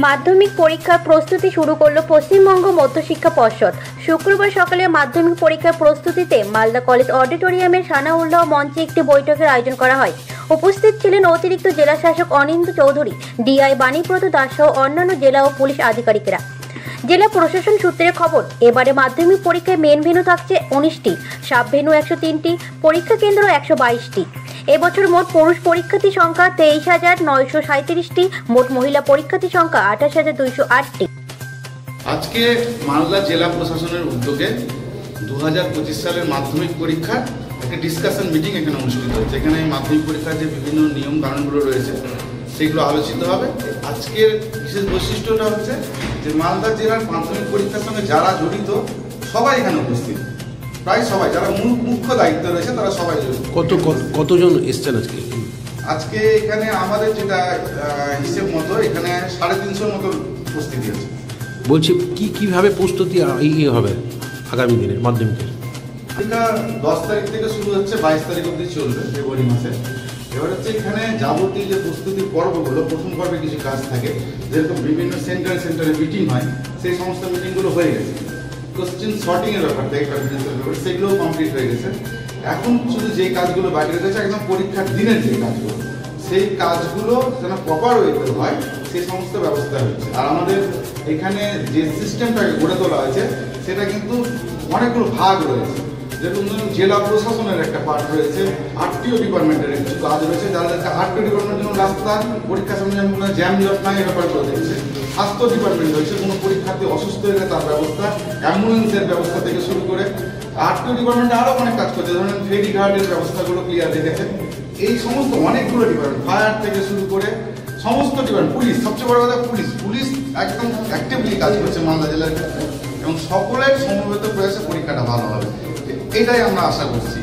মাধ্যমিক পরীক্ষার প্রস্তুতি শুরু করলো পশ্চিমবঙ্গ মধ্যশিক্ষা পর্ষদ। শুক্রবার সকালে মাধ্যমিক পরীক্ষার প্রস্তুতিতে মালদা কলেজ অডিটোরিয়ামের সানাউল্লাহ মঞ্চে একটি বৈঠকের আয়োজন করা হয়। উপস্থিত ছিলেন অতিরিক্ত জেলা শাসক অনিন্দ্য চৌধুরী, ডিআই বাণীব্রত দাস সহ অন্যান্য জেলা ও পুলিশ আধিকারিকেরা। জেলা প্রশাসন সূত্রে খবর, এবারে মাধ্যমিক পরীক্ষায় মেন ভেন্যু থাকছে 19টি, সাব ভেন্যু 103টি, পরীক্ষা কেন্দ্র 122টি। এবছর মোট পুরুষ পরীক্ষার্থী সংখ্যা 23,937টি, মোট মহিলা পরীক্ষার্থী সংখ্যা 28,208টি। আজকে মালদা জেলা প্রশাসনের উদ্যোগে 2025 সালের মাধ্যমিক পরীক্ষার একটা ডিসকাশন মিটিং এখানে অনুষ্ঠিত হচ্ছে। এখানে মাধ্যমিক পরীক্ষার যে বিভিন্ন নিয়ম কানুনগুলো রয়েছে সেগুলো আলোচিত হবে। আজকের বিশেষ বৈশিষ্ট্যটা হচ্ছে যে মালদা জেলার মাধ্যমিক পরীক্ষার সঙ্গে যারা জড়িত সবাই এখানে উপস্থিত, প্রায় সবাই, যারা মুখ্য দায়িত্ব রয়েছে তারা সবাই জড়িত। কতজন এসছেন আজকে এখানে আমাদের যেটা হিসেব মতো এখানে 350 মতো উপস্থিতি আছে। বলছি কিভাবে প্রস্তুতি হবে আগামী দিনে মাধ্যমিকের? এটা 10 তারিখ থেকে শুরু হচ্ছে, 22 তারিখ অবধি চলবে ফেব্রুয়ারি মাসে। এবার হচ্ছে এখানে যাবতীয় যে প্রস্তুতির পর্বগুলো, প্রথম পর্বে কিছু কাজ থাকে, যেরকম বিভিন্ন সেন্টারে মিটিং হয়, সেই সমস্ত মিটিংগুলো হয়ে গেছে। কোশ্চেন শর্টিং এর ব্যাপার থেকে সেগুলোও কমপ্লিট হয়ে গেছে। এখন শুধু যে কাজগুলো বাকি রয়েছে একদম পরীক্ষার দিনের যে কাজগুলো, সেই কাজগুলো যেন প্রপার ওয়েতে হয় সেই সমস্ত ব্যবস্থা হচ্ছে। আর আমাদের এখানে যে সিস্টেমটাকে গড়ে তোলা হয়েছে সেটা কিন্তু অনেকগুলো ভাগ রয়েছে। যেরকম জেলা প্রশাসনের একটা পার্ট রয়েছে, আরটিও ডিপার্টমেন্টের কিছু কাজ রয়েছে, যাদেরকে আরটিও ডিপার্টমেন্টের জন্য রাস্তা, পরীক্ষার সময় যেন কোনো জ্যাম জট নাই এ ব্যাপারগুলো দেখছে। স্বাস্থ্য ডিপার্টমেন্ট রয়েছে, কোনো পরীক্ষার্থী অসুস্থ হয়ে গেলে তার ব্যবস্থা, অ্যাম্বুলেন্সের ব্যবস্থা থেকে শুরু করে আরটিও ডিপার্টমেন্টে আরও অনেক কাজ করছে, ধরেন ফেরি ঘাটের ব্যবস্থাগুলো ক্লিয়ার রেখেছে। এই সমস্ত অনেকগুলো ডিপার্টমেন্ট, ফায়ার থেকে শুরু করে সমস্ত ডিপার্টমেন্ট, পুলিশ, সবচেয়ে বড় কথা পুলিশ একদম অ্যাক্টিভলি কাজ করছে মালদা জেলার ক্ষেত্রে, এবং সকলের সমবেত প্রয়াসে পরীক্ষাটা ভালো হবে, এটাই আমরা আশা করছি।